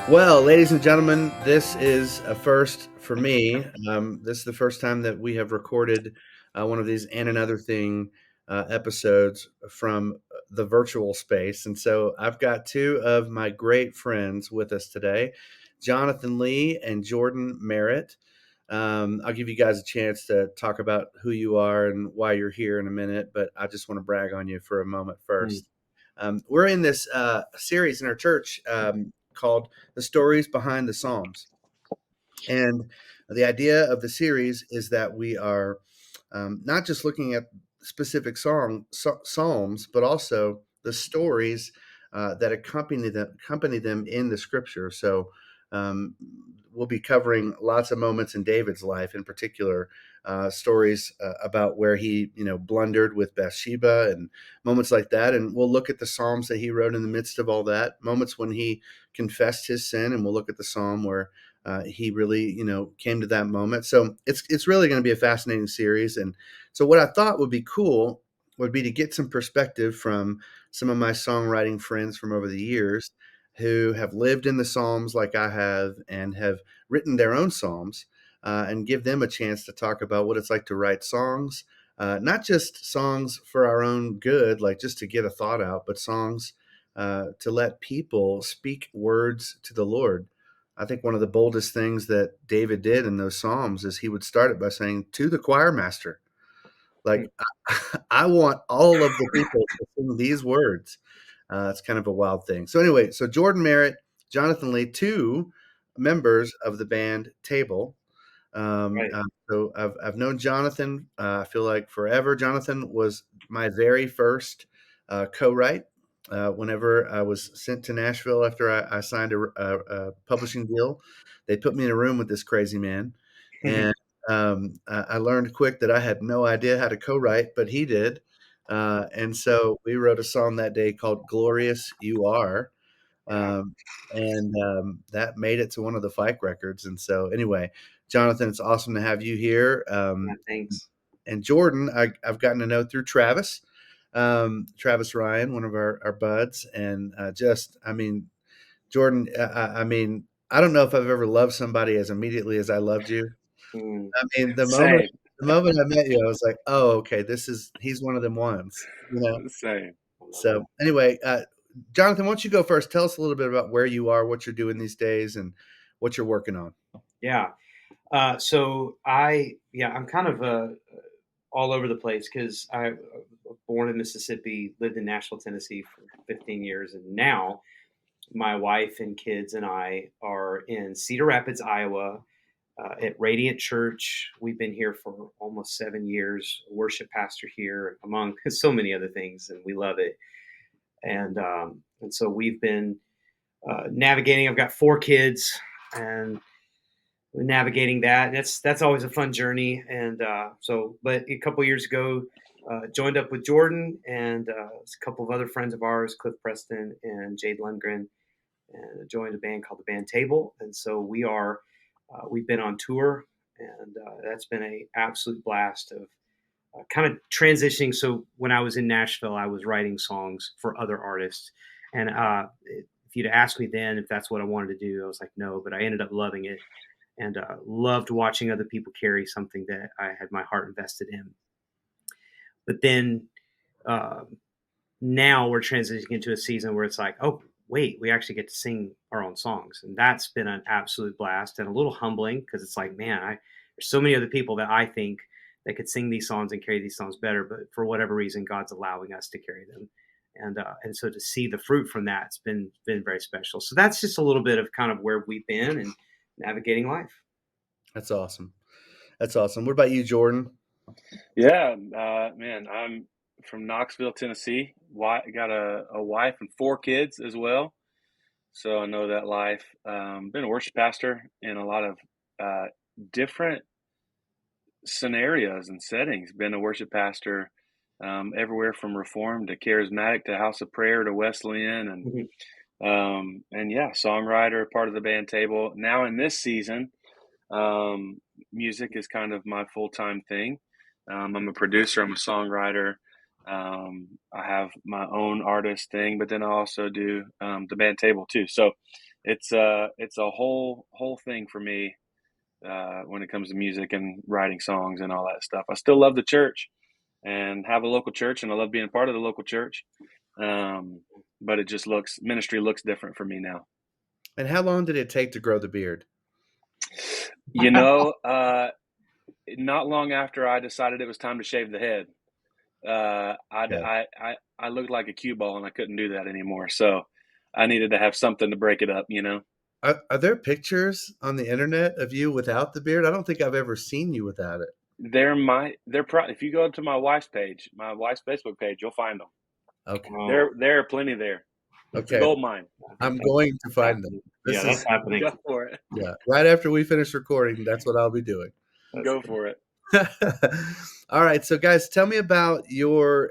Well, ladies and gentlemen, this is a first for me. This is the first time that we have recorded one of these and another thing episodes from the virtual space. And so I've got two of my great friends with us today, Jonathan Lee and Jordan Merritt. I'll give you guys a chance to talk about who you are and why you're here in a minute, but I just want to brag on you for a moment Mm, first. We're in this series in our church called The Stories Behind the Psalms. And the idea of the series is that we are not just looking at specific psalms, but also the stories that accompany them in the scripture. So um, we'll be covering lots of moments in David's life, in particular, stories about where he, blundered with Bathsheba and moments like that. And we'll look at the psalms that he wrote in the midst of all that, moments when he confessed his sin, and we'll look at the psalm where he really, came to that moment. So it's really going to be a fascinating series. And so what I thought would be cool would be to get some perspective from some of my songwriting friends from over the years who have lived in the Psalms like I have and have written their own Psalms, and give them a chance to talk about what it's like to write songs, not just songs for our own good, like just to get a thought out, but songs to let people speak words to the Lord. I think one of the boldest things that David did in those Psalms is he would start it by saying, "To the choir master." mm, Like, I want all of the people to sing these words. It's kind of a wild thing. So anyway, so Jordan Merritt, Jonathan Lee, two members of the band Table. right. So I've known Jonathan. I feel like forever. Jonathan was my very first co-write. Whenever I was sent to Nashville after I signed a publishing deal, they put me in a room with this crazy man, and I learned quick that I had no idea how to co-write, but he did. And so we wrote a song that day called "Glorious You Are." Wow. Um, and that made it to one of the Fike records. And so, anyway, Jonathan, it's awesome to have you here. Yeah, thanks. And Jordan, I've gotten to know through Travis, Travis Ryan, one of our buds. And I mean, Jordan, I mean, I don't know if I've ever loved somebody as immediately as I loved you. Mm, I mean, same, the moment I met you, I was like, oh, okay, he's one of them ones. same. I love So that. anyway, Jonathan, why don't you go first? Tell us a little bit about where you are, what you're doing these days, and what you're working on. Yeah. I'm kind of all over the place because I was born in Mississippi, lived in Nashville, Tennessee for 15 years, and now my wife and kids and I are in Cedar Rapids, Iowa, at Radiant Church. We've been here for almost 7 years. Worship pastor here, among so many other things, and we love it. And so we've been navigating. I've got 4 kids, and navigating that. That's always a fun journey. But a couple years ago, joined up with Jordan and a couple of other friends of ours, Cliff Preston and Jade Lundgren, and joined a band called the Band Table. And so we've been on tour, and that's been a absolute blast of kind of transitioning. So when I was in Nashville, I was writing songs for other artists, and if you'd asked me then if that's what I wanted to do, I was like no, but I ended up loving it and loved watching other people carry something that I had my heart invested in. But then uh, now we're transitioning into a season where it's like, oh wait, we actually get to sing our own songs, and that's been an absolute blast and a little humbling because it's like, man, there's so many other people that I think that could sing these songs and carry these songs better, but for whatever reason, God's allowing us to carry them. And so to see the fruit from that's been very special. So that's just a little bit of kind of where we've been and navigating life. That's awesome. That's awesome. What about you, Jordan? Yeah, man, I'm from Knoxville, Tennessee. Got a wife and 4 kids as well, so I know that life. Been a worship pastor in a lot of uh, different scenarios and settings. Been a worship pastor everywhere from Reformed to Charismatic to House of Prayer to Wesleyan, Mhm. and yeah, songwriter, part of the band Table. Now in this season, um, music is kind of my full-time thing. I'm a producer, I'm a songwriter. I have my own artist thing, but then I also do the band Table too. So it's a whole thing for me when it comes to music and writing songs and all that stuff. I still love the church and have a local church, and I love being part of the local church. But it just ministry looks different for me now. And how long did it take to grow the beard? You know, not long after I decided it was time to shave the head, Yeah. I looked like a cue ball, and I couldn't do that anymore. So I needed to have something to break it up, you know. Are there pictures on the internet of you without the beard? I don't think I've ever seen you without it. If you go to my wife's Facebook page, you'll find them. Okay. There are plenty there. It's a Okay. gold mine. I'm going to find them. That's happening. Go for it. Yeah. Right after we finish recording, that's what I'll be doing. Go for it. All right. So guys, tell me about your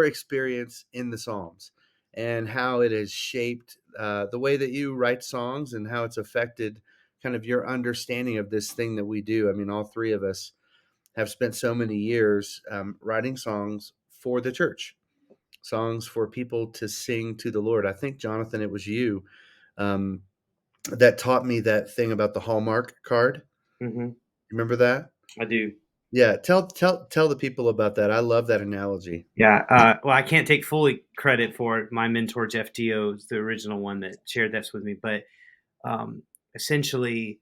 experience in the Psalms and how it has shaped the way that you write songs and how it's affected kind of your understanding of this thing that we do. I mean, all three of us have spent so many years writing songs for the church, songs for people to sing to the Lord. I think, Jonathan, it was you that taught me that thing about the Hallmark card. Mm-hmm. Remember that? I do. Yeah. Tell the people about that. I love that analogy. Yeah. Well, I can't take fully credit for it. My mentor, Jeff Dio, is the original one that shared this with me. But essentially,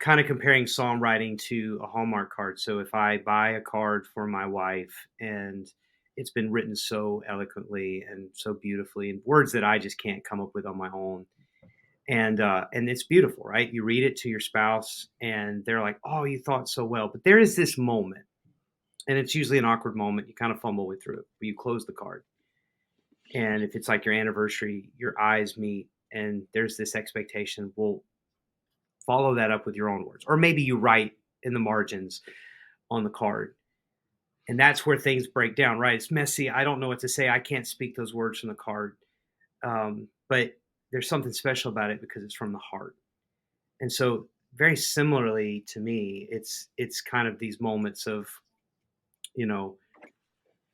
kind of comparing songwriting to a Hallmark card. So if I buy a card for my wife and it's been written so eloquently and so beautifully in words that I just can't come up with on my own. And it's beautiful, right? You read it to your spouse and they're like, oh, you thought so well. But there is this moment, and it's usually an awkward moment. You kind of fumble way through it, but you close the card. And if it's like your anniversary, your eyes meet and there's this expectation. Well, follow that up with your own words. Or maybe you write in the margins on the card. And that's where things break down, right? It's messy. I don't know what to say. I can't speak those words from the card. But there's something special about it because it's from the heart. And so very similarly to me, it's kind of these moments of, you know,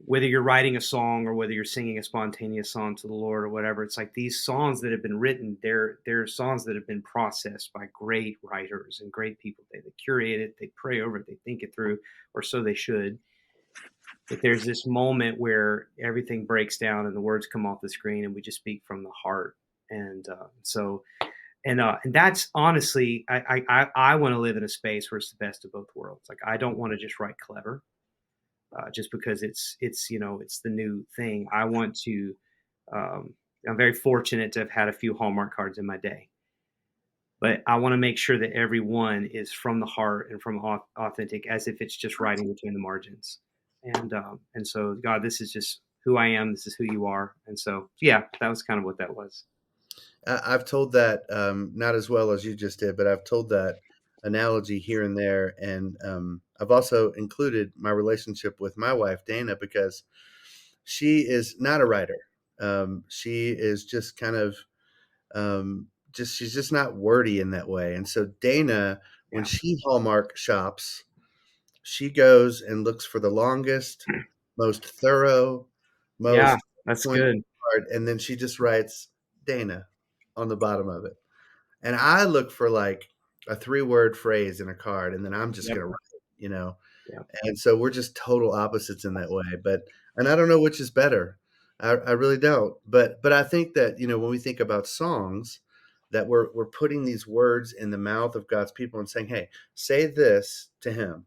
whether you're writing a song or whether you're singing a spontaneous song to the Lord or whatever, it's like these songs that have been written, they're songs that have been processed by great writers and great people. They curate it, they pray over it, they think it through, or so they should. But there's this moment where everything breaks down and the words come off the screen and we just speak from the heart. And and that's honestly, I want to live in a space where it's the best of both worlds. Like I don't want to just write clever, just because it's it's the new thing. I want to. I'm very fortunate to have had a few Hallmark cards in my day, but I want to make sure that every one is from the heart and from authentic, as if it's just writing between the margins. And so, God, this is just who I am. This is who you are. And so, yeah, that was kind of what that was. I've told that not as well as you just did, but I've told that analogy here and there, and I've also included my relationship with my wife Dana because she is not a writer. She is just kind of she's just not wordy in that way. And so Dana, when she Hallmark shops, she goes and looks for the longest, most thorough, most that's pointed good. card, and then she just writes Dana on the bottom of it. And I look for like a 3-word phrase in a card, and then I'm just gonna write it, And so we're just total opposites in that way. And I don't know which is better. I really don't. But I think that, when we think about songs, that we're putting these words in the mouth of God's people and saying, hey, say this to him.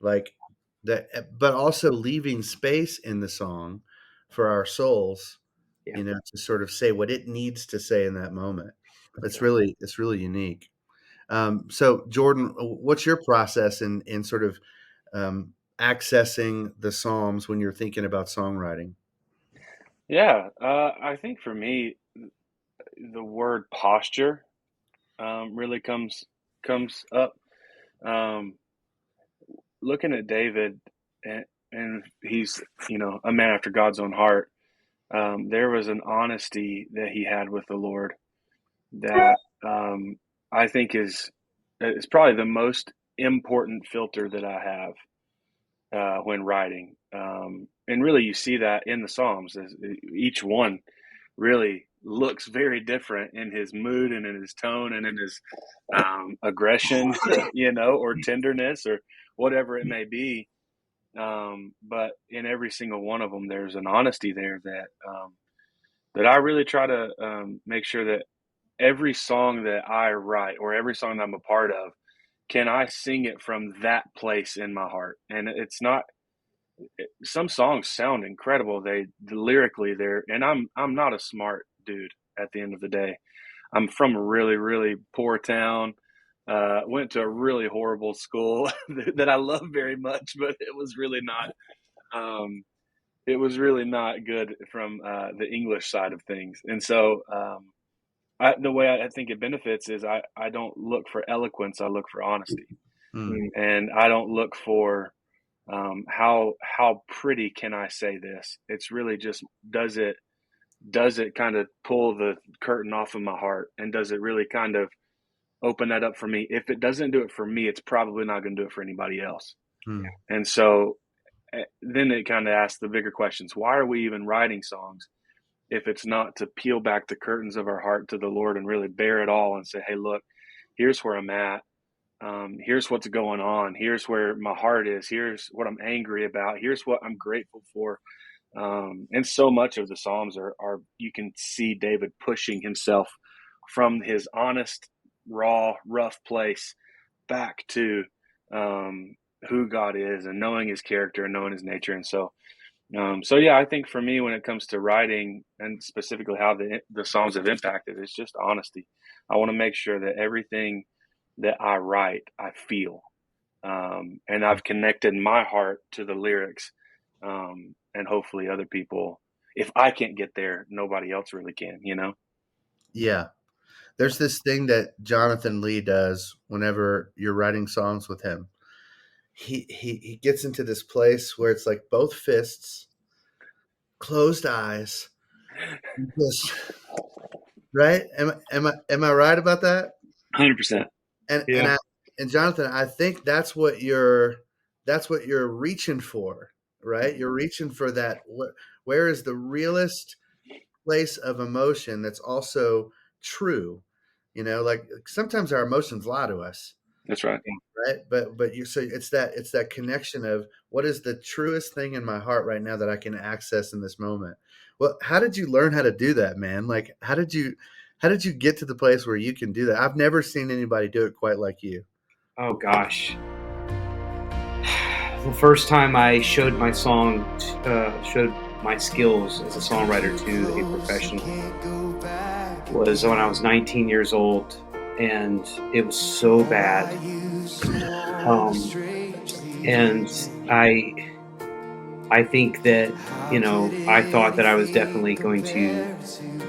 Like that, but also leaving space in the song for our souls, to sort of say what it needs to say in that moment. It's really unique. So Jordan, what's your process in sort of accessing the Psalms when you're thinking about songwriting? Yeah, I think for me, the word posture really comes up. Looking at David, and he's a man after God's own heart. There was an honesty that he had with the Lord that I think is probably the most important filter that I have when writing. And really, you see that in the Psalms. Each one really looks very different in his mood and in his tone and in his aggression, or tenderness or whatever it may be. But in every single one of them, there's an honesty there that I really try to make sure that every song that I write or every song that I'm a part of, can I sing it from that place in my heart? And it's not, some songs sound incredible. Lyrically and I'm not a smart dude at the end of the day. I'm from a really, really poor town. Went to a really horrible school that I love very much, but it was really not good from the English side of things. And so the way I think it benefits is I don't look for eloquence. I look for honesty. And I don't look for how pretty can I say this. It's really just, does it kind of pull the curtain off of my heart, and does it really kind of open that up for me? If it doesn't do it for me, it's probably not going to do it for anybody else. And so then it kind of asks the bigger questions. Why are we even writing songs if it's not to peel back the curtains of our heart to the Lord and really bear it all and say, hey, look, here's where I'm at. Here's what's going on. Here's where my heart is. Here's what I'm angry about. Here's what I'm grateful for. And so much of the Psalms are you can see David pushing himself from his honest, raw, rough place back to who God is, and knowing his character and knowing his nature. And so yeah, I think for me, when it comes to writing, and specifically how the Psalms have impacted, it's just honesty. I want to make sure that everything that I write, I feel, and I've connected my heart to the lyrics, and hopefully other people, if I can't get there, nobody else really can, Yeah. There's this thing that Jonathan Lee does whenever you're writing songs with him. He gets into this place where it's like both fists, closed eyes, just, right? Am I right about that? 100%. And Jonathan, I think that's what you're reaching for, right? You're reaching for that. Where is the realest place of emotion that's also true? Like sometimes our emotions lie to us. That's right. Right. But so it's that connection of what is the truest thing in my heart right now that I can access in this moment. Well, how did you learn how to do that, man? Like, how did you get to the place where you can do that? I've never seen anybody do it quite like you. Oh gosh. The first time I showed my song, showed my skills as a songwriter to a professional was when I was 19 years old, and it was so bad. And I think that, I thought that I was definitely going to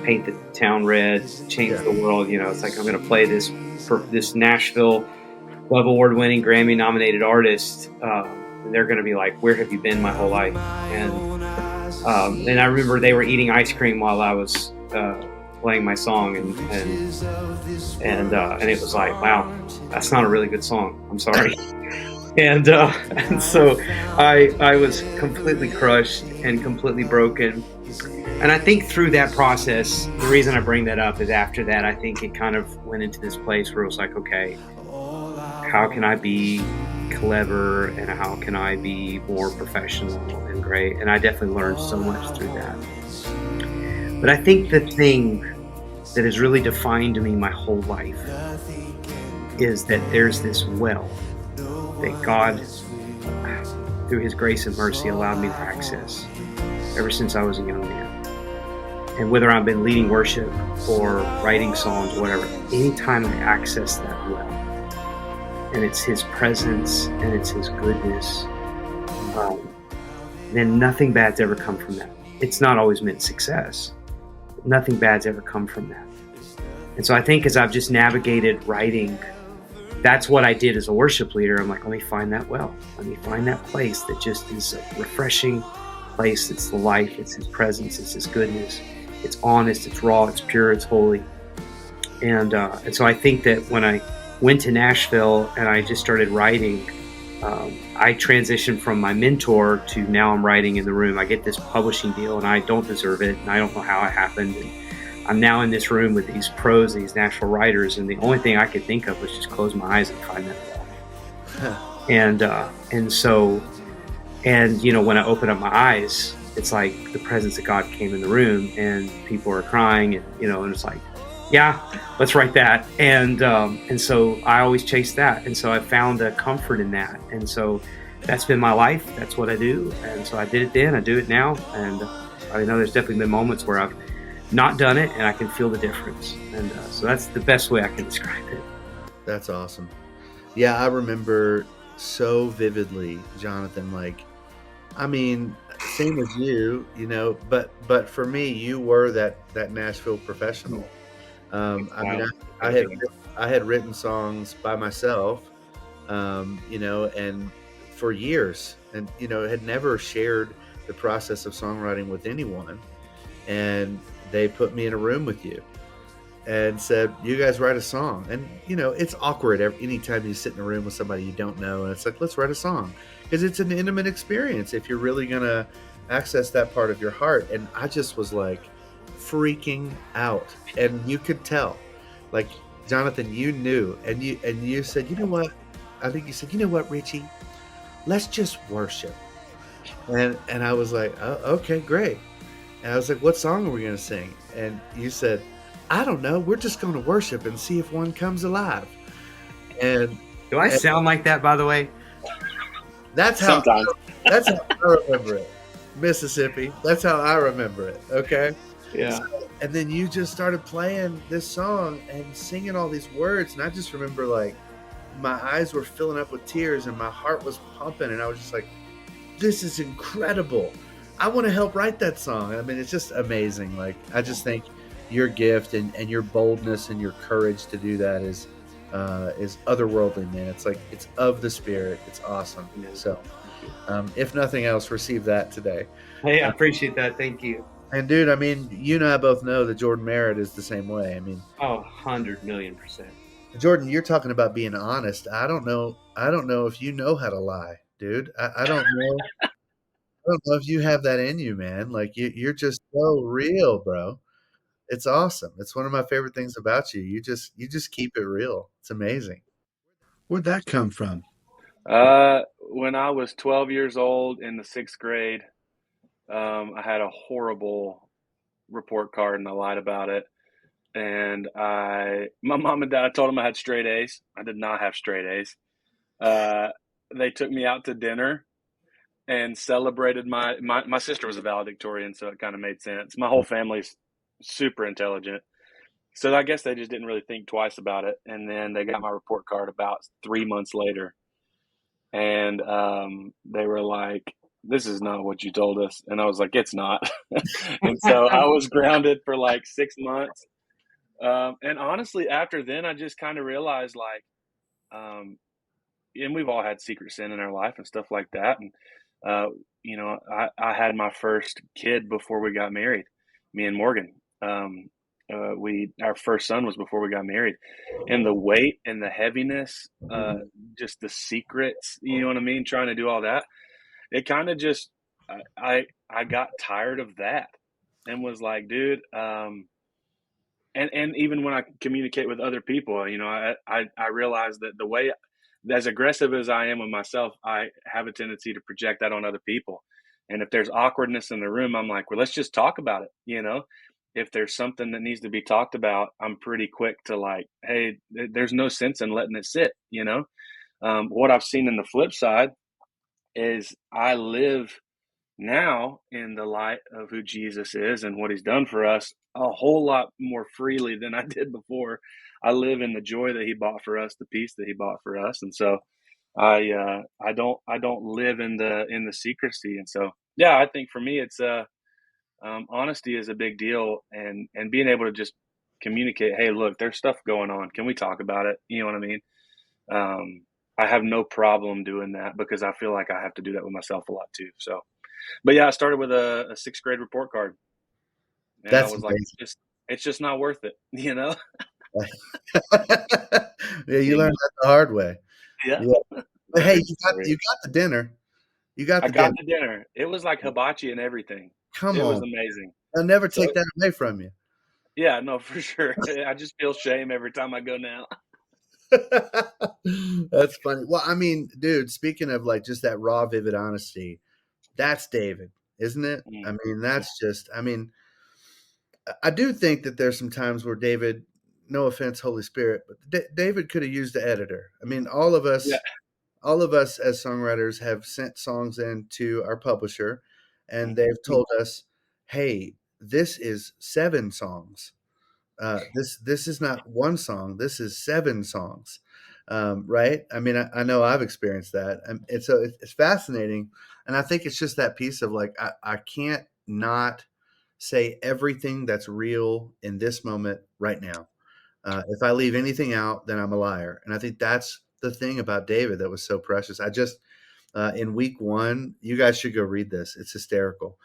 paint the town red, change the world. It's like, I'm going to play this for this Nashville Web Award-winning, Grammy-nominated artist. And they're going to be like, where have you been my whole life? And I remember they were eating ice cream while I was playing my song, and it was like, wow, that's not a really good song. I'm sorry. And so I was completely crushed and completely broken. And I think through that process, the reason I bring that up is after that, I think it kind of went into this place where it was like, okay, how can I be clever and how can I be more professional and great? And I definitely learned so much through that. But I think the thing that has really defined me my whole life is that there's this well that God, through his grace and mercy, allowed me to access ever since I was a young man. And whether I've been leading worship or writing songs or whatever, anytime I access that well, and it's his presence and it's his goodness, then nothing bad's ever come from that. It's not always meant success. Nothing bad's ever come from that. And so I think as I've just navigated writing, that's what I did as a worship leader. I'm like, let me find that well. Let me find that place that just is a refreshing place. It's the life, it's his presence, it's his goodness. It's honest, it's raw, it's pure, it's holy. And so I think that when I went to Nashville and I just started writing, I transitioned from my mentor to now I'm writing in the room. I get this publishing deal, and I don't deserve it, and I don't know how it happened. And I'm now in this room with these pros, these national writers, and the only thing I could think of was just close my eyes and find that wall. And so, and when I open up my eyes, it's like the presence of God came in the room, and people are crying, and and it's like, yeah, let's write that. And so I always chase that, and so I found a comfort in that, and so that's been my life. That's what I do, and so I did it then. I do it now, and I know there's definitely been moments where I've not done it, and I can feel the difference, and so that's the best way I can describe it. That's awesome. Yeah, I remember so vividly, Jonathan. Like, I mean, same as you, but for me, you were that Nashville professional. I mean, Wow. I had written songs by myself, and for years, and had never shared the process of songwriting with anyone. And they put me in a room with you and said, "You guys write a song." And it's awkward anytime you sit in a room with somebody you don't know, and it's like, "Let's write a song," because it's an intimate experience if you're really gonna access that part of your heart. And I just was like freaking out, and you could tell, like, Jonathan, you knew, and you said, "You know what?" I think you said, "You know what, Richie? Let's just worship." And I was like, "Oh, okay, great." And I was like, "What song are we going to sing?" And you said, "I don't know. We're just going to worship and see if one comes alive." And Do I sound like that, by the way? that's how Sometimes. that's how I remember it. Mississippi. That's how I remember it. Okay. Yeah. And then you just started playing this song and singing all these words, and I just remember, like, my eyes were filling up with tears and my heart was pumping, and I was just like, "This is incredible. I want to help write that song." I mean, it's just amazing. Like, I just think your gift and your boldness and your courage to do that is otherworldly, man. It's like, it's of the Spirit. It's awesome. So, if nothing else, receive that today. Hey, I appreciate that. Thank you. And dude, I mean, you and I both know that Jordan Merritt is the same way. I mean, 100,000,000%. Jordan, you're talking about being honest. I don't know if you know how to lie, dude. I don't know. I don't know if you have that in you, man. Like, you're just so real, bro. It's awesome. It's one of my favorite things about you. You just keep it real. It's amazing. Where'd that come from? When I was 12 years old in the 6th grade, I had a horrible report card and I lied about it. And my mom and dad, I told them I had straight A's. I did not have straight A's. They took me out to dinner and celebrated my sister was a valedictorian, so it kind of made sense. My whole family's super intelligent. So I guess they just didn't really think twice about it. And then they got my report card about 3 months later. And they were like, "This is not what you told us." And I was like, "It's not." And so I was grounded for like 6 months. And honestly, after then, I just kind of realized, like, and we've all had secret sin in our life and stuff like that. And, I had my first kid before we got married, me and Morgan. Our first son was before we got married, and the weight and the heaviness, just the secrets, you know what I mean? Trying to do all that. It kind of just, I got tired of that and was like, dude, and even when I communicate with other people, I realize that the way, as aggressive as I am with myself, I have a tendency to project that on other people. And if there's awkwardness in the room, I'm like, well, let's just talk about it. If there's something that needs to be talked about, I'm pretty quick to, like, hey, there's no sense in letting it sit. What I've seen in the flip side is I live now in the light of who Jesus is and what he's done for us a whole lot more freely than I did before. I live in the joy that he bought for us, the peace that he bought for us. And so I don't live in the secrecy. And so, yeah, I think for me, it's honesty is a big deal, and being able to just communicate, hey, look, there's stuff going on. Can we talk about it? You know what I mean? I have no problem doing that because I feel like I have to do that with myself a lot too. So, but yeah, I started with a 6th grade report card, and I That's was like, it's just not worth it, you know? amazing. Yeah, you learned that the hard way. Yeah. Yeah. But hey, Very serious. you got the dinner. You got I the got dinner. the dinner. It was like hibachi and everything. Come It was on. amazing. I'll never So take that away from you. yeah, no, for sure. I just feel shame every time I go now. That's funny. Well, I mean, dude, speaking of like just that raw, vivid honesty, that's David, isn't it? I Mm, mean, yeah, that's just, I mean, I do think that there's some times where David, no offense, Holy Spirit, but David could have used the editor. I mean, yeah, all of us as songwriters have sent songs in to our publisher, and mhm, they've told us, "Hey, this is 7 songs. This is not 1 song. This is 7 songs." Right? I mean, I know I've experienced that, and so it's fascinating, and I think it's just that piece of like I can't not say everything that's real in this moment right now. If I leave anything out, then I'm a liar. And I think that's the thing about David that was so precious. I just, in week 1, you guys should go read this. It's hysterical.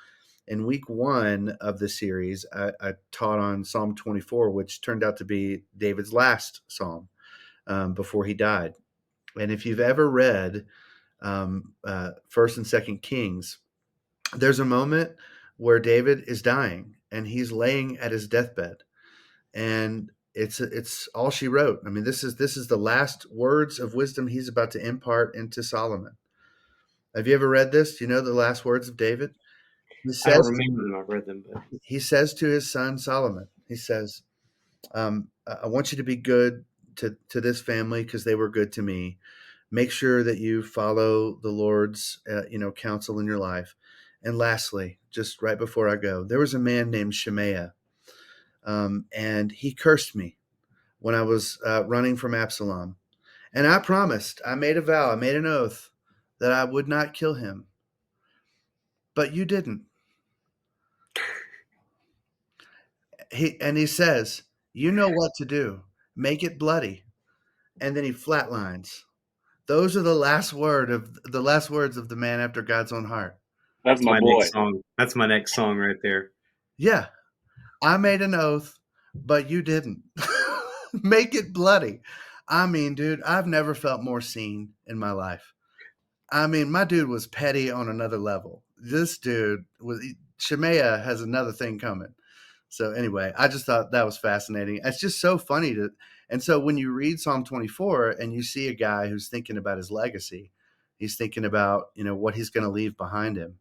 In week 1 of the series, I taught on Psalm 24, which turned out to be David's last psalm before he died. And if you've ever read First and Second Kings, there's a moment where David is dying and he's laying at his deathbed, and it's all she wrote. I mean, this is the last words of wisdom he's about to impart into Solomon. Have you ever read this? Do you know the last words of David? He I don't says remember them. I've read them, but he says to his son Solomon, he says, "I want you to be good to this family because they were good to me. Make sure that you follow the Lord's counsel in your life. And lastly, just right before I go, there was a man named Shemaiah, and he cursed me when I was running from Absalom. And I promised, I made a vow, I made an oath that I would not kill him. But you didn't." He says, "You know what to do. Make it bloody." And then he flatlines. Those are the last words of the man after God's own heart. that's it's my my boy. next song. That's my next song right there. Yeah, I made an oath, but you didn't. Make it bloody. I mean, dude, I've never felt more seen in my life. I mean, my dude was petty on another level. This dude was Shemaiah has another thing coming. So anyway, I just thought that was fascinating. It's just so funny to, and so when you read Psalm 24 and you see a guy who's thinking about his legacy, he's thinking about, what he's going to leave behind him.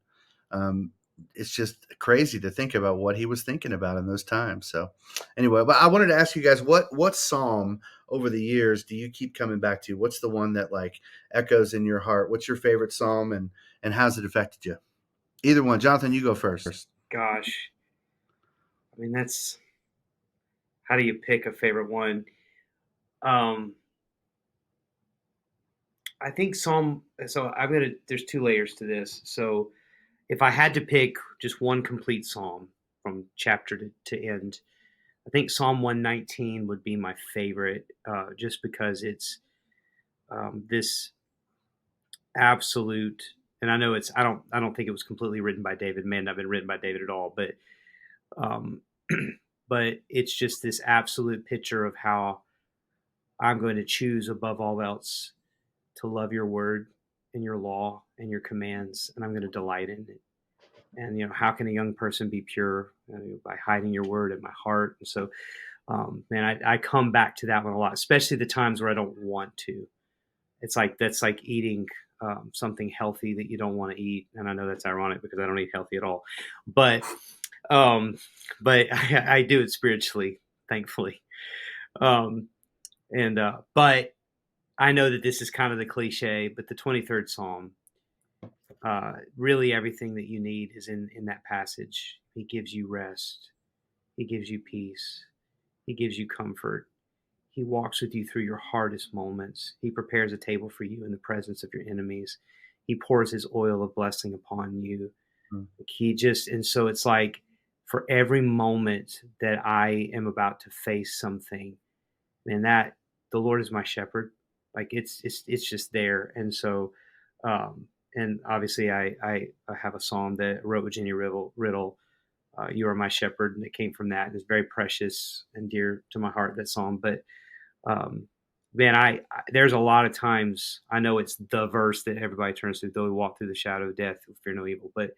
Um, it's just crazy to think about what he was thinking about in those times. So anyway, but I wanted to ask you guys, what psalm over the years do you keep coming back to? What's the one that like echoes in your heart? What's your favorite psalm, and how's it affected you? Either one. Jonathan, you go first. Gosh, I mean, that's how do you pick a favorite one? Um, I think Psalm. So I'm gonna. There's 2 layers to this. So if I had to pick just one complete psalm from chapter to end, I think Psalm 119 would be my favorite, just because it's this absolute. And I know it's. I don't think it was completely written by David. May not have been written by David at all, but um, but it's just this absolute picture of how I'm going to choose above all else to love your word and your law and your commands, and I'm going to delight in it. And how can a young person be pure? By hiding your word in my heart. And so, man, I come back to that one a lot, especially the times where I don't want to. It's like that's like eating something healthy that you don't want to eat, and I know that's ironic because I don't eat healthy at all, but um, but I do it spiritually, thankfully. Um, and but I know that this is kind of the cliche, but the 23rd Psalm, really everything that you need is in that passage. He gives you rest. He gives you peace. He gives you comfort. He walks with you through your hardest moments. He prepares a table for you in the presence of your enemies. He pours his oil of blessing upon you. Mm. He just, and so it's like for every moment that I am about to face something, and that the Lord is my shepherd. Like it's just there. And so, and obviously I have a psalm that I wrote with Jenny Riddle, "You are my shepherd," and it came from that. And it's very precious and dear to my heart, that psalm. But um, man, there's a lot of times I know it's the verse that everybody turns to, though we walk through the shadow of death, we fear no evil. But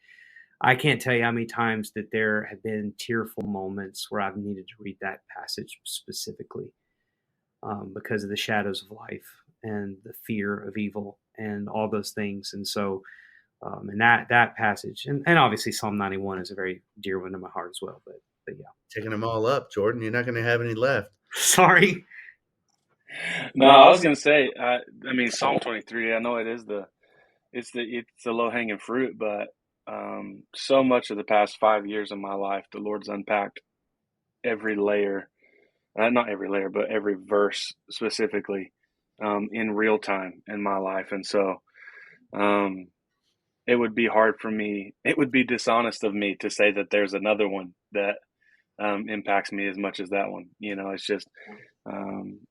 I can't tell you how many times that there have been tearful moments where I've needed to read that passage specifically, because of the shadows of life and the fear of evil and all those things. And so, and that passage, and obviously Psalm 91 is a very dear one to my heart as well. But yeah, Taking them all up, Jordan. You're not going to have any left. sorry. No, I was gonna say. I mean, Psalm 23. I know it's the low hanging fruit, but so much of the past 5 years of my life, the Lord's unpacked every layer, not every layer, but every verse specifically, in real time in my life, and so it would be hard for me. It would be dishonest of me to say that there's another one that impacts me as much as that one. It's just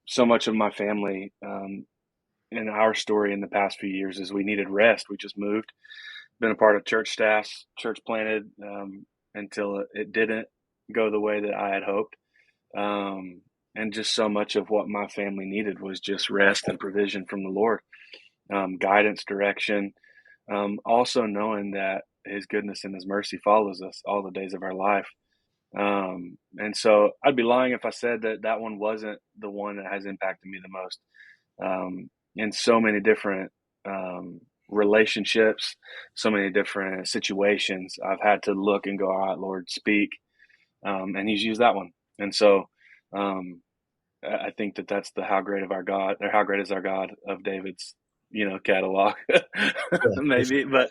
so much of my family. In our story in the past few years is we needed rest. We just moved, been a part of church staffs, church planted, until it didn't go the way that I had hoped. And just so much of what my family needed was just rest and provision from the Lord, guidance, direction, also knowing that his goodness and his mercy follows us all the days of our life. And so I'd be lying if I said that one wasn't the one that has impacted me the most. In so many different relationships, so many different situations, I've had to look and go, all right, Lord, speak. And he's used that one. And so I think that's the how great of our God, or how great is our God of David's, catalog, maybe. But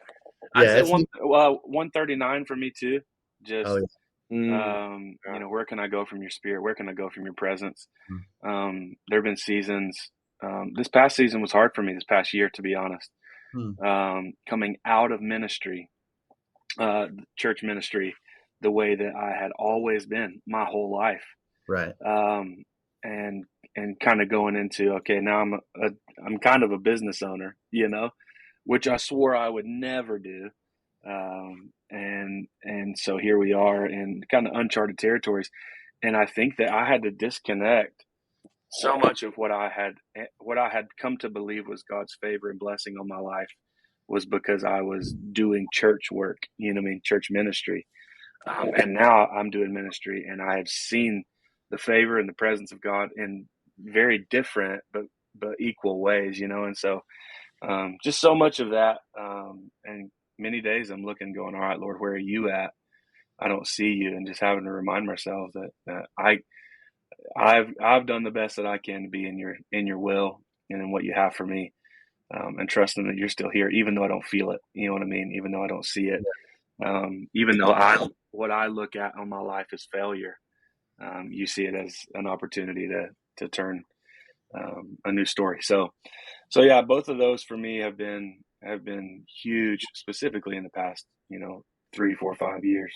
I'd Yeah, say it's 139 for me too. oh Just, yeah. where can I go from your spirit? Where can I go from your presence? Mm. There have been seasons. This past season was hard for me. This past year, to be honest, coming out of ministry, church ministry, the way that I had always been my whole life, Right. and kind of going into, okay, now I'm kind of a business owner, which I swore I would never do. And so here we are in kind of uncharted territories. And I think that I had to disconnect so much of what I had come to believe was God's favor and blessing on my life was because I was doing church work, church ministry. And now I'm doing ministry, and I have seen the favor and the presence of God in very different but equal ways, and so just so much of that. And many days I'm looking, going, all right, Lord, where are you at? I don't see you, and just having to remind myself that I've done the best that I can to be in your will and in what you have for me, and trusting that you're still here, even though I don't feel it. You know what I mean? Even though I don't see it, even though what I look at on my life is failure, you see it as an opportunity to turn a new story. So yeah, both of those for me have been huge, specifically in the past 3, 4, 5 years.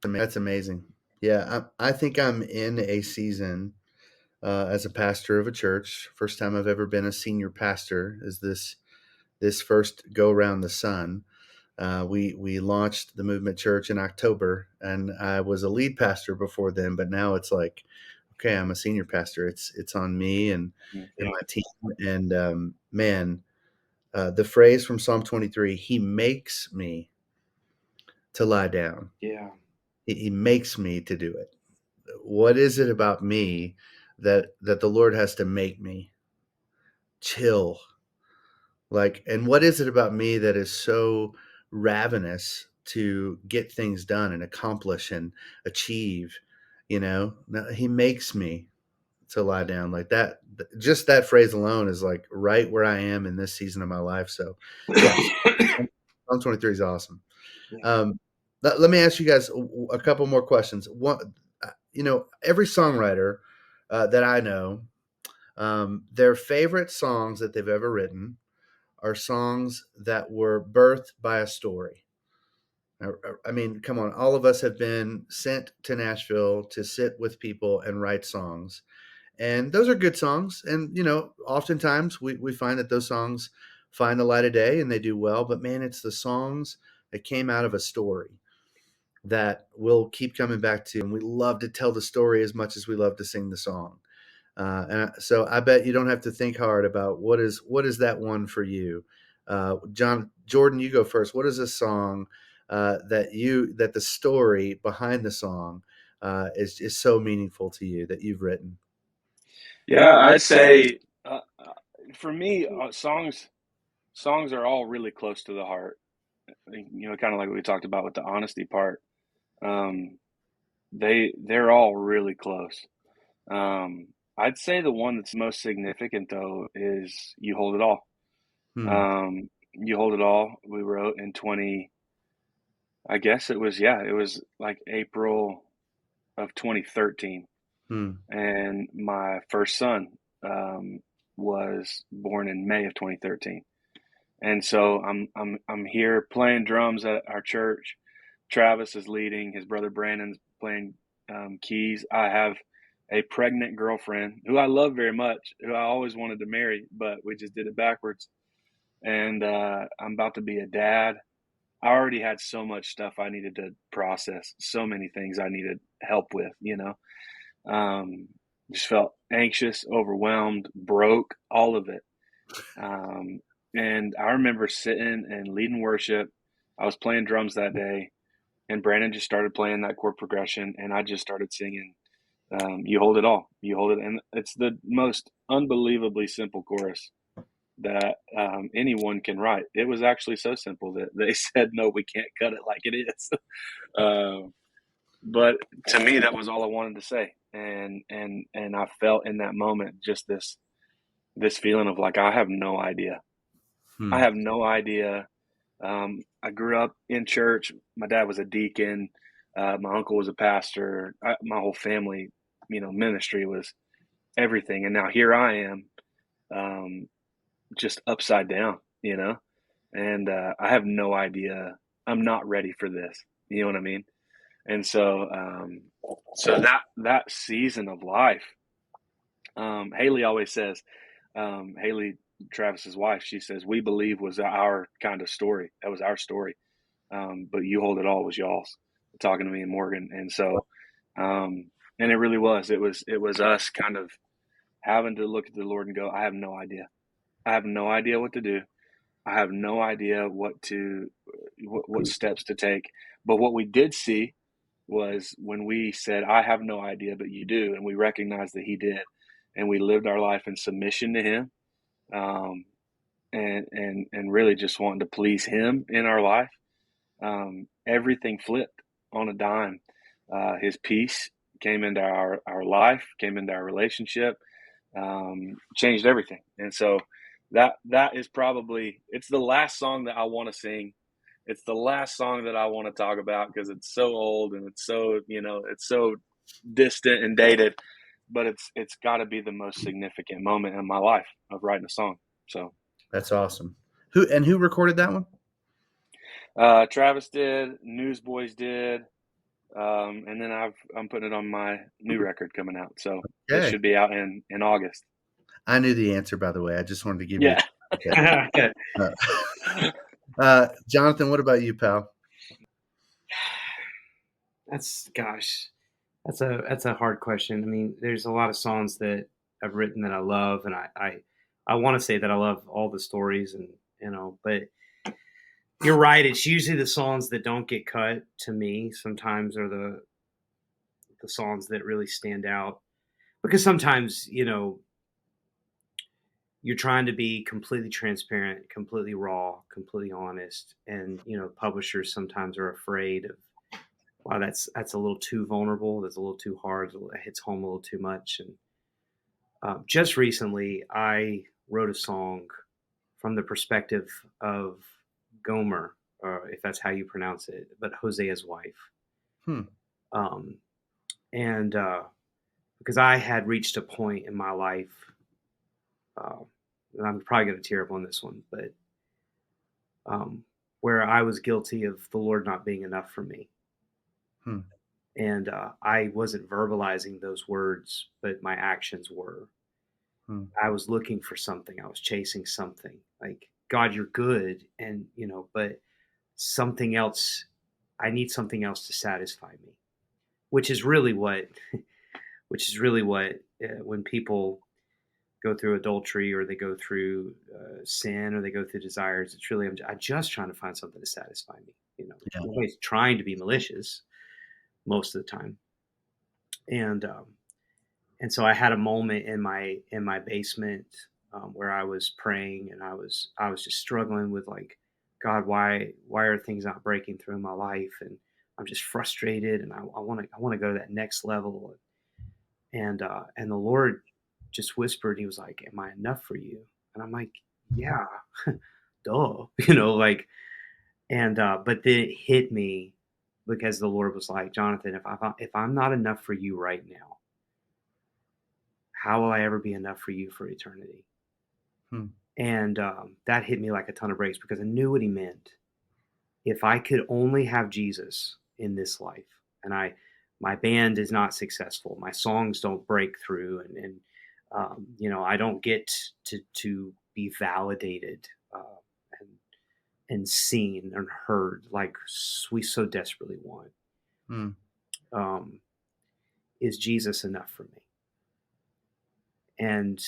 That's amazing. Yeah, I think I'm in a season as a pastor of a church. First time I've ever been a senior pastor is this first go around the sun. We launched the Movement Church in October, and I was a lead pastor before then. But now it's like, okay, I'm a senior pastor. It's on me and my team. And man, the phrase from Psalm 23, "He makes me to lie down." Yeah. He makes me to do it. What is it about me that the Lord has to make me chill? Like, and what is it about me that is so ravenous to get things done and accomplish and achieve? No, he makes me to lie down like that. Just that phrase alone is like right where I am in this season of my life. So yes, Psalm 23 is awesome. Yeah. Let me ask you guys a couple more questions. One, every songwriter that I know, their favorite songs that they've ever written are songs that were birthed by a story. I mean, come on, all of us have been sent to Nashville to sit with people and write songs. And those are good songs. And, oftentimes we find that those songs find the light of day and they do well. But man, it's the songs that came out of a story that we'll keep coming back to. And we love to tell the story as much as we love to sing the song. So I bet you don't have to think hard about what is that one for you. Jordan, you go first. What is a song that the story behind the song is so meaningful to you that you've written? Yeah, I'd say for me, songs are all really close to the heart. Kind of like what we talked about with the honesty part. Um, they're all really close. Um, I'd say the one that's most significant though is "You Hold It All." Hmm. "You Hold It All." We wrote in 20. I guess it was like April of 2013, Hmm. and my first son um, was born in May of 2013. And so I'm here playing drums at our church. Travis is leading. His brother Brandon's playing keys. I have a pregnant girlfriend who I love very much, who I always wanted to marry, but we just did it backwards. And I'm about to be a dad. I already had so much stuff I needed to process, so many things I needed help with. Um, just felt anxious, overwhelmed, broke, all of it. Um, and I remember sitting and leading worship. I was playing drums that day, and Brandon just started playing that chord progression, and I just started singing, "You Hold It All, You Hold It." And it's the most unbelievably simple chorus that anyone can write. It was actually so simple that they said, "No, we can't cut it like it is." uh, but to me, that was all I wanted to say, and I felt in that moment just this feeling of like I have no idea. I Hmm. have no idea. I grew up in church. My dad was a deacon. My uncle was a pastor. My whole family, ministry was everything. And now here I am, um, just upside down, and I have no idea. I'm not ready for this. You know what I mean? And so that season of life, Haley always says, Haley, Travis's wife, she says, we believe was our kind of story. That was our story. But You Hold It All was y'all's, talking to me and Morgan. And so, and it really was. It was us kind of having to look at the Lord and go, I have no idea. I have no idea what to do. I have no idea what steps to take. But what we did see was when we said, I have no idea, but you do. And we recognized that he did. And we lived our life in submission to him. Um, and really just wanting to please him in our life. Everything flipped on a dime. His peace came into our life, came into our relationship, changed everything. And so that is probably, it's the last song that I want to sing. It's the last song that I want to talk about because it's so old and it's so distant and dated, but it's got to be the most significant moment in my life of writing a song. So That's awesome. Who recorded that one? Travis did, Newsboys did, and then I'm putting it on my new record coming out, so it Okay. should be out in August. I knew the answer, by the way. I just wanted to give you. Yeah. Okay. Jonathan, what about you, pal? Gosh, that's a hard question. I mean, there's a lot of songs that I've written that I love, and I want to say that I love all the stories, and but you're right. It's usually the songs that don't get cut to me. Sometimes are the songs that really stand out because sometimes you're trying to be completely transparent, completely raw, completely honest, and publishers sometimes are afraid of, wow, that's a little too vulnerable, that's a little too hard, it hits home a little too much. And just recently, I wrote a song from the perspective of Gomer, if that's how you pronounce it, but Hosea's wife. Hmm. Um, and because I had reached a point in my life, uh, and I'm probably going to tear up on this one, but um, where I was guilty of the Lord not being enough for me. Hmm. And I wasn't verbalizing those words, but my actions were. Hmm. I was looking for something. I was chasing something. Like, God, you're good, and but something else. I need something else to satisfy me, which is really what which is really what when people go through adultery or they go through sin or they go through desires. It's really I'm just trying to find something to satisfy me. Yeah. Nobody's trying to be malicious most of the time, and um, and so I had a moment in my basement where I was praying and I was just struggling with like, God, why are things not breaking through in my life? And I'm just frustrated and I want to go to that next level. And the Lord just whispered, He was like, "Am I enough for you?" And I'm like, "Yeah, duh," like. And but then it hit me because the Lord was like, "Jonathan, if I'm not enough for you right now, how will I ever be enough for you for eternity?" Hmm. And that hit me like a ton of bricks because I knew what He meant. If I could only have Jesus in this life, and my band is not successful, my songs don't break through, and I don't get to be validated uh, and seen and heard like we so desperately want. Hmm. Um, is Jesus enough for me? And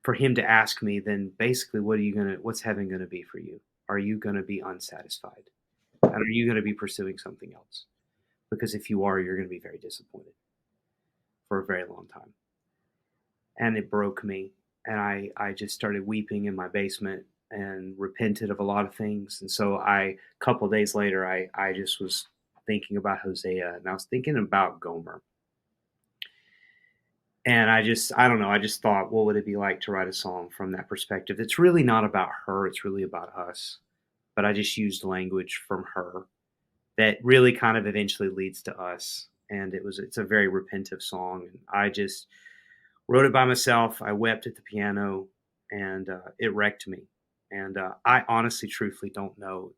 for Him to ask me, then basically, what's heaven gonna be for you? Are you gonna be unsatisfied? And are you gonna be pursuing something else? Because if you are, you're gonna be very disappointed for a very long time. And it broke me. And I just started weeping in my basement and repented of a lot of things. And so a couple of days later, I just was thinking about Hosea and I was thinking about Gomer. And I don't know, I just thought, what would it be like to write a song from that perspective? It's really not about her, it's really about us. But I just used language from her that really kind of eventually leads to us. And it's a very repentive song. And I just wrote it by myself. I wept at the piano and it wrecked me. And I honestly, truthfully don't know.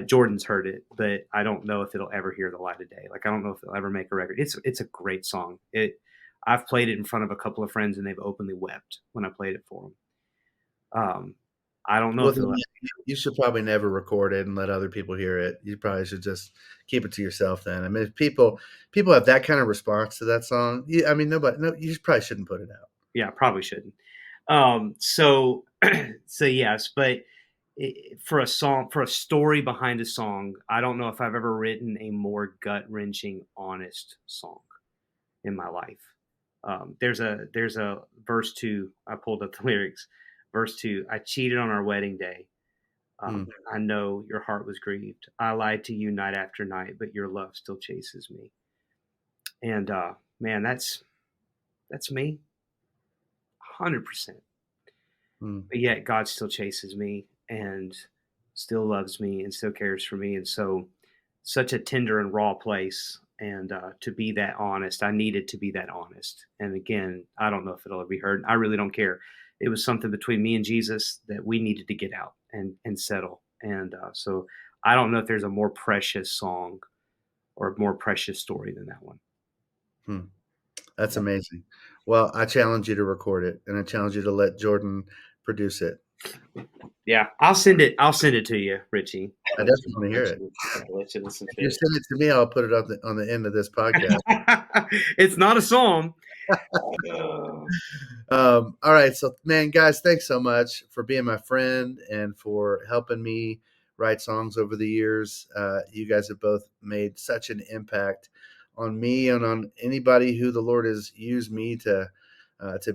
Jordan's heard it, but I don't know if it'll ever hear the light of day. Like, I don't know if it'll ever make a record. It's a great song. I've played it in front of a couple of friends and they've openly wept when I played it for them. I don't know Well, if then it'll. you should probably never record it and let other people hear it. You probably should just keep it to yourself then. I mean, if people have that kind of response to that song, I mean, you probably shouldn't put it out. Yeah, probably shouldn't. So so yes, but for a song, for a story behind a song, I don't know if I've ever written a more gut wrenching, honest song in my life. There's a verse two. I pulled up the lyrics. Verse two. I cheated on our wedding day. Hmm. I know your heart was grieved. I lied to you night after night, but your love still chases me. And man, that's me, 100%. Hmm. But yet God still chases me and still loves me and still cares for me. And so, such a tender and raw place. And to be that honest, I needed to be that honest. And again, I don't know if it'll ever be heard. I really don't care. It was something between me and Jesus that we needed to get out and settle. And so, I don't know if there's a more precious song or a more precious story than that one. Hmm. That's Yeah. amazing. Well, I challenge you to record it, and I challenge you to let Jordan produce it. Yeah, I'll send it. I'll send it to you, Richie. I definitely want to hear it. Let you listen If to you it. send it to me, I'll put it on the end of this podcast. It's not a psalm. All right. So, man, guys, thanks so much for being my friend and for helping me write songs over the years. You guys have both made such an impact on me and on anybody who the Lord has used me to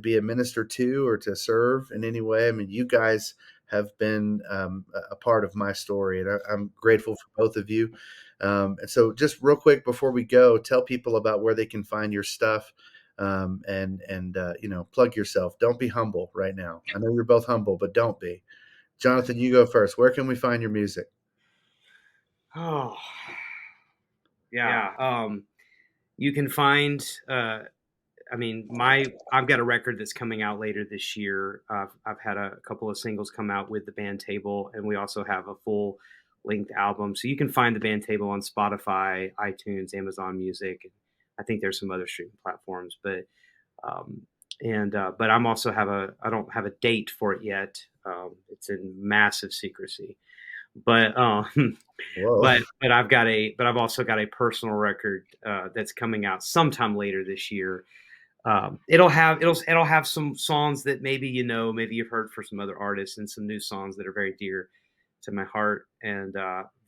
be a minister to or to serve in any way. I mean, you guys have been a part of my story, and I'm grateful for both of you. And so, just real quick before we go, tell people about where they can find your stuff, and plug yourself. Don't be humble right now. I know you're both humble, but don't be. Jonathan, you go first. Where can we find your music? Oh, yeah. You can find. I mean, I've got a record that's coming out later this year. I've had a couple of singles come out with the band table, and we also have a full length album. So you can find the band table on Spotify, iTunes, Amazon Music. I think there's some other streaming platforms, um, but I'm also I don't have a date for it yet. It's in massive secrecy. But Whoa. but I've also got a personal record that's coming out sometime later this year. It'll have some songs that maybe you've heard for some other artists, and some new songs that are very dear to my heart. And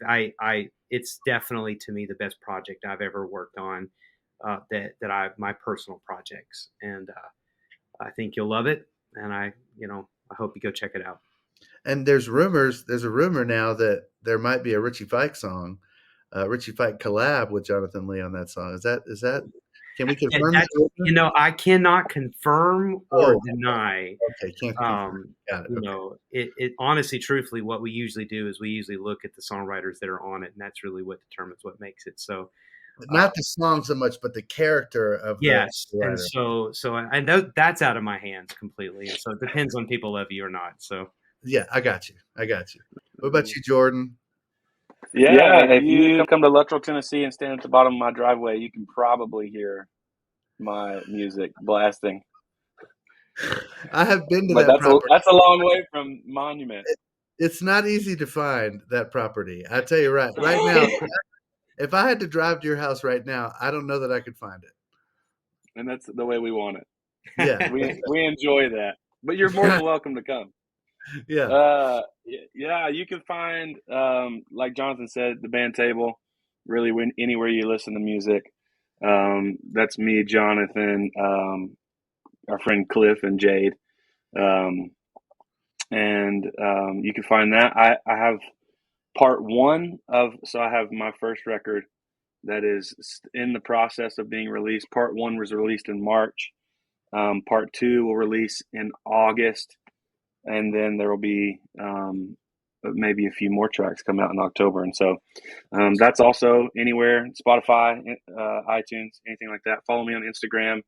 I it's definitely, to me, the best project I've ever worked on. My personal projects, and I think you'll love it. And I hope you go check it out. And there's a rumor now that there might be a Richie Fike song, Richie Fike collab with Jonathan Lee on that song. Is that, can we And confirm that's, that? I cannot confirm or Oh, deny. okay. Can't confirm. Got it. Okay. It honestly, truthfully, what we usually do is we usually look at the songwriters that are on it, and that's really what determines what makes it. So, Not the song so much, but the character of the yes, and writer. that's out of my hands completely. And so it depends on people love you or not. So, Yeah, I got you. What about you, Jordan? Yeah, if you come to Luttrell, Tennessee, and stand at the bottom of my driveway, you can probably hear my music blasting. I have been to But that property. that's a long way from Monument. It's not easy to find that property. I tell you right now, if I had to drive to your house right now, I don't know that I could find it. And that's the way we want it. Yeah. We enjoy that. But you're more than welcome to come. Yeah. Yeah, you can find, like Jonathan said, the band table, really anywhere you listen to music. That's me, Jonathan, our friend Cliff, and Jade. You can find that. I have part one so I have my first record that is in the process of being released. Part one was released in March. Part two will release in August. And then there will be maybe a few more tracks come out in October. And so that's also anywhere, Spotify, iTunes, anything like that. Follow me on Instagram.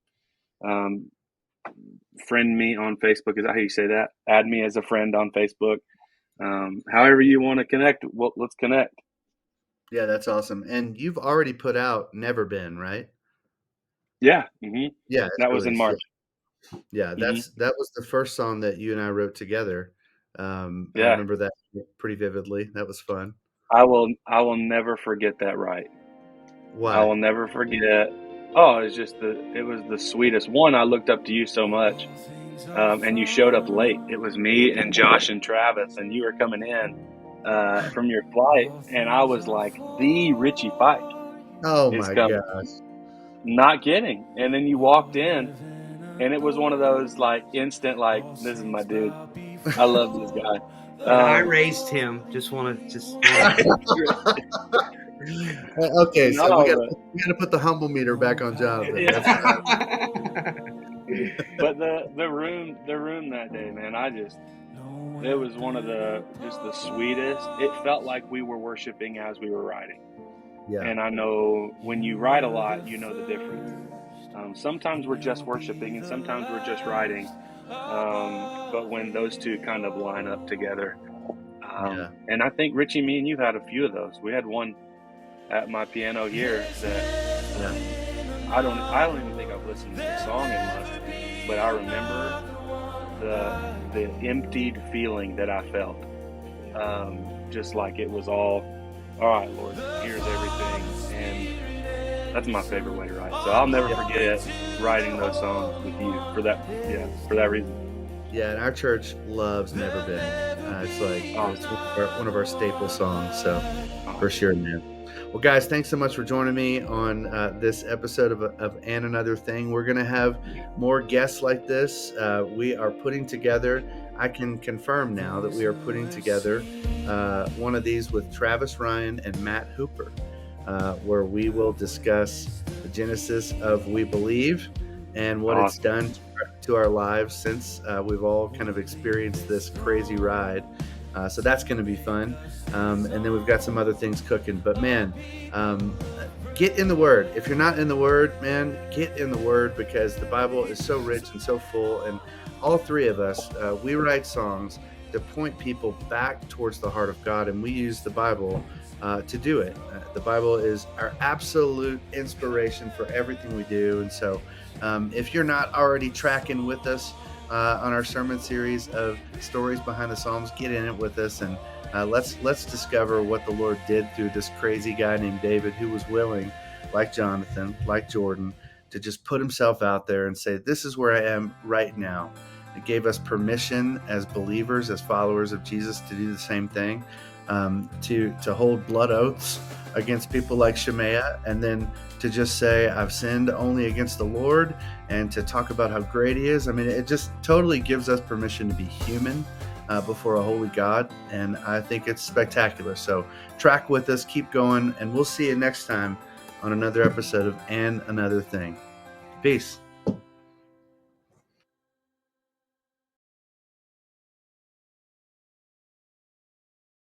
Friend me on Facebook. Is that how you say that? Add me as a friend on Facebook. However you want to connect, well, let's connect. Yeah, that's awesome. And you've already put out Never Been, right? Yeah. Mm-hmm. Yeah, that was in March. Yeah, that was the first song that you and I wrote together. I remember that pretty vividly. That was fun. I will never forget that ride. Why? I will never forget. Oh, it was the sweetest one. I looked up to you so much, and you showed up late. It was me and Josh and Travis, and you were coming in from your flight, and I was like, the Richie Fike. Oh my gosh! Not kidding. And then you walked in, and it was one of those like instant, like, this is my dude. I love this guy. I raised him. Okay, so we got to put the humble meter back on Jonathan. Yeah. But the room that day, man, it was one of the sweetest. It felt like we were worshiping as we were writing. Yeah. And I know when you write a lot, you know the difference. Sometimes we're just worshiping, and sometimes we're just writing. But when those two kind of line up together, and I think Richie, me and you had a few of those. We had one at my piano here that I don't even think I've listened to the song in months, but I remember the emptied feeling that I felt, just like it was all right, Lord, here's everything. And that's my favorite way to write. So I'll never forget writing those songs with you for that reason. Yeah, and our church loves Never Been. It's like it's one of our staple songs. So for sure, man. Well, guys, thanks so much for joining me on this episode of And Another Thing. We're going to have more guests like this. We are putting together, I can confirm now that we are putting together one of these with Travis Ryan and Matt Hooper, where we will discuss the genesis of We Believe and what it's done to our lives since we've all kind of experienced this crazy ride. So that's going to be fun. And then we've got some other things cooking. But, man, get in the Word. If you're not in the Word, man, get in the Word, because the Bible is so rich and so full. And all three of us, we write songs to point people back towards the heart of God, and we use the Bible to do it. The Bible is our absolute inspiration for everything we do. And so if you're not already tracking with us on our sermon series of Stories Behind the Psalms, get in it with us. And Let's discover what the Lord did through this crazy guy named David, who was willing, like Jonathan, like Jordan, to just put himself out there and say, this is where I am right now. It gave us permission as believers, as followers of Jesus, to do the same thing, to hold blood oaths against people like Shemaiah, and then to just say, I've sinned only against the Lord, and to talk about how great he is. I mean, it just totally gives us permission to be human before a holy God, and I think it's spectacular. So track with us, keep going, and we'll see you next time on another episode of And Another Thing. Peace.